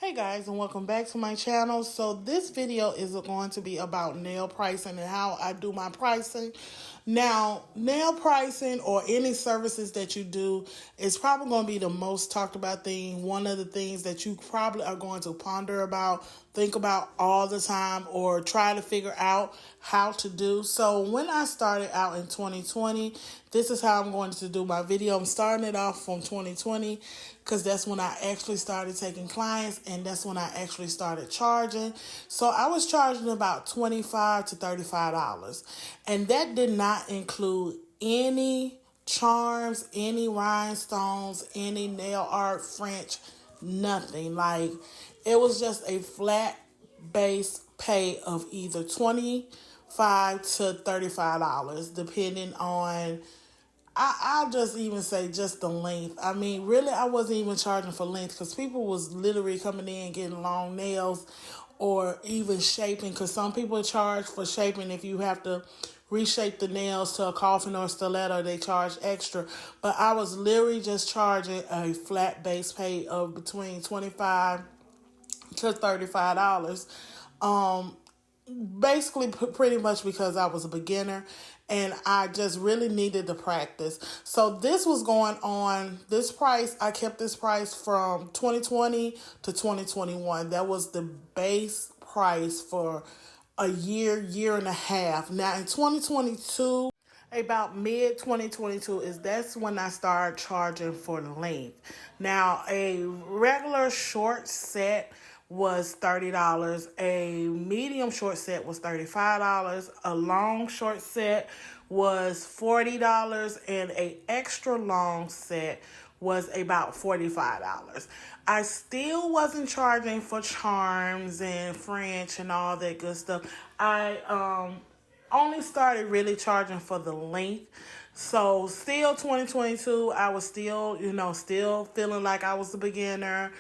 Hey guys, and welcome back to my channel. So this video is going to be about nail pricing and how I do my pricing. Now, nail pricing or any services that you do is probably going to be the most talked about thing. One of the things that you probably are going to ponder about, think about all the time, or try to figure out how to do. So when I started out in 2020, this is how I'm going to do my video. I'm starting it off from 2020 because that's when I actually started taking clients and that's when I actually started charging. So I was charging about $25 to $35, and that did not include any charms, any rhinestones, any nail art, French, nothing. Like, it was just a flat base pay of either $25 to $35, depending on, I'll just even say just the length. I mean, really, I wasn't even charging for length because people was literally coming in getting long nails or even shaping, because some people charge for shaping. If you have to reshape the nails to a coffin or a stiletto, they charge extra. But I was literally just charging a flat base pay of between $25 to $35. Basically, pretty much because I was a beginner and I just really needed to practice. So this was going on, this price, I kept this price from 2020 to 2021. That was the base price for a year and a half. Now in 2022, about mid 2022 that's when I started charging for length. Now a regular short set was $30, a medium short set was $35, a long short set was $40, and a extra long set was about $45. I still wasn't charging for charms and French and all that good stuff. I only started really charging for the length. So still 2022, I was still, still feeling like I was a beginner.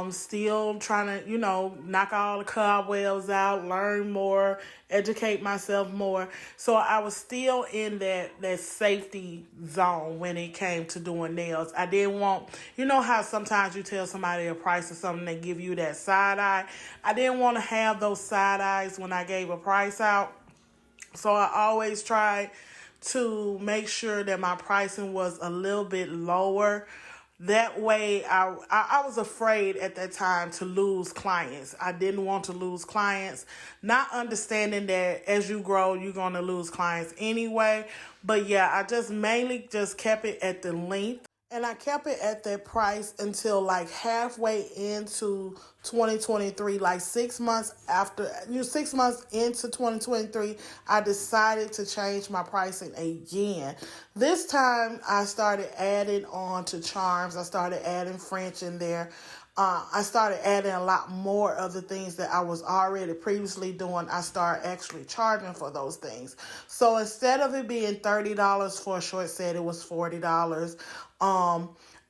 Still trying to, knock all the cobwebs out, learn more, educate myself more. So I was still in that safety zone when it came to doing nails. I didn't want, how sometimes you tell somebody a price or something, they give you that side eye. I didn't want to have those side eyes when I gave a price out. So I always tried to make sure that my pricing was a little bit lower. That way, I was afraid at that time to lose clients. I didn't want to lose clients, not understanding that as you grow, you're going to lose clients anyway. But yeah, I just mainly just kept it at the length. And I kept it at that price until like halfway into 2023, like 6 months after, 6 months into 2023, I decided to change my pricing again. This time I started adding on to charms. I started adding French in there. I started adding a lot more of the things that I was already previously doing. I started actually charging for those things. So instead of it being $30 for a short set, it was $40.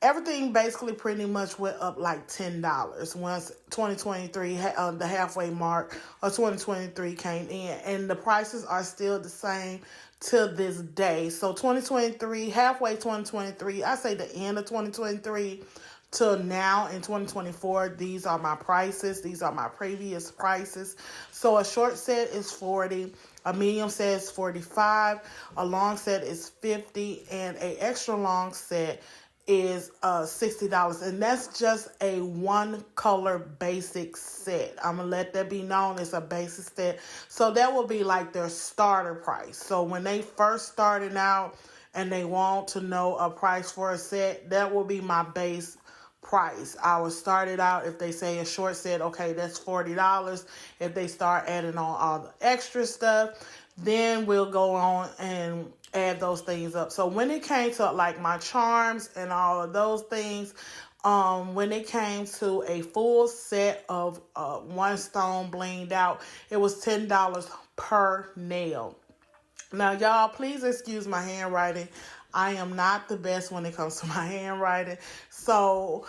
Everything basically pretty much went up like $10 once 2023, the halfway mark of 2023 came in. And the prices are still the same to this day. So 2023, halfway 2023, I say the end of 2023, till now in 2024, these are my prices. These are my previous prices. So a short set is $40, a medium set is $45, a long set is $50, and a extra long set is $60. And that's just a one color basic set. I'm gonna let that be known. It's a basic set. So that will be like their starter price. So when they first starting out and they want to know a price for a set, that will be my base price. I will start it out, if they say a short set, okay, that's $40. If they start adding on all the extra stuff, then we'll go on and add those things up. So when it came to like my charms and all of those things, when it came to a full set of one stone blinged out, it was $10 per nail. Now, y'all, please excuse my handwriting. I am not the best when it comes to my handwriting. So,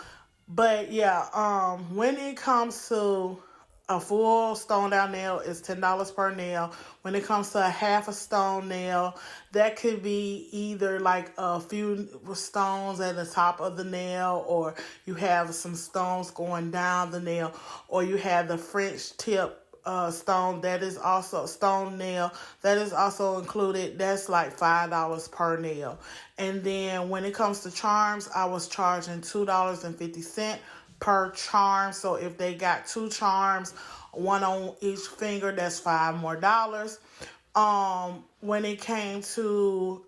but yeah, when it comes to a full stone down nail is $10 per nail. When it comes to a half a stone nail, that could be either like a few stones at the top of the nail, or you have some stones going down the nail, or you have the French tip stone that is also stone nail that is also included. That's like $5 per nail. And then when it comes to charms, I was charging $2.50 per charm. So if they got 2 charms, one on each finger, that's $5 more. When it came to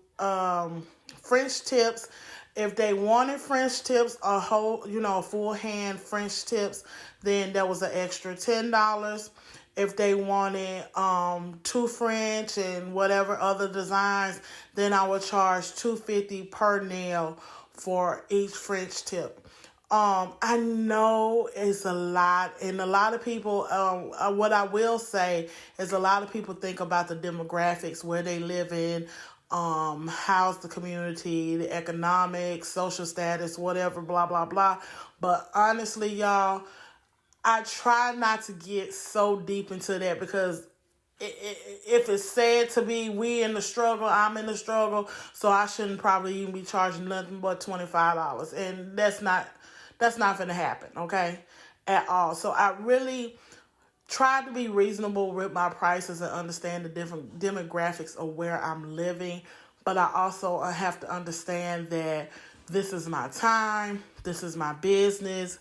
French tips, if they wanted French tips, a whole, a full hand French tips, then that was an extra $10. If they wanted 2 French and whatever other designs, then I would charge $2.50 per nail for each French tip. I know it's a lot, and a lot of people, what I will say is a lot of people think about the demographics, where they live in, how's the community, the economics, social status, whatever, blah, blah, blah. But honestly, y'all, I try not to get so deep into that, because if it's said to be we in the struggle, I'm in the struggle, so I shouldn't probably even be charging nothing but $25, and that's not going to happen, okay, at all. So I really try to be reasonable with my prices and understand the different demographics of where I'm living, but I also have to understand that this is my time, this is my business.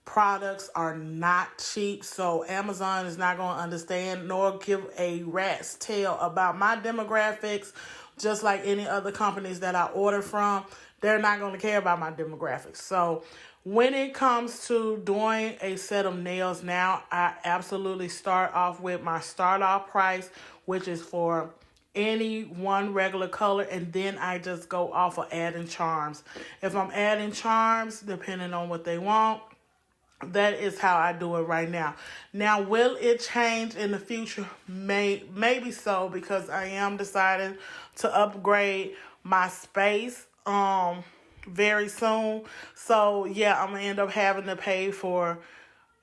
Products are not cheap, so Amazon is not going to understand nor give a rat's tail about my demographics. Just like any other companies that I order from, they're not going to care about my demographics. So when it comes to doing a set of nails now, I absolutely start off with my start off price, which is for any one regular color, and then I just go off of adding charms. If I'm adding charms, depending on what they want, that is how I do it right now. Now, will it change in the future? Maybe so, because I am deciding to upgrade my space very soon. So yeah, I'm gonna end up having to pay for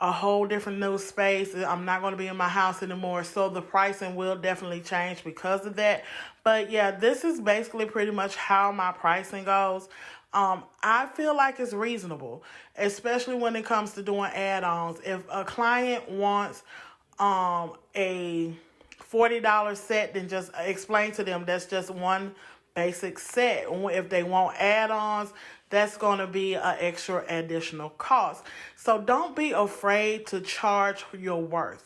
a whole different new space. I'm not going to be in my house anymore, so the pricing will definitely change because of that. But yeah, this is basically pretty much how my pricing goes. I feel like it's reasonable, especially when it comes to doing add-ons. If a client wants a $40 set, then just explain to them that's just one basic set. If they want add-ons, that's going to be an extra additional cost. So don't be afraid to charge your worth.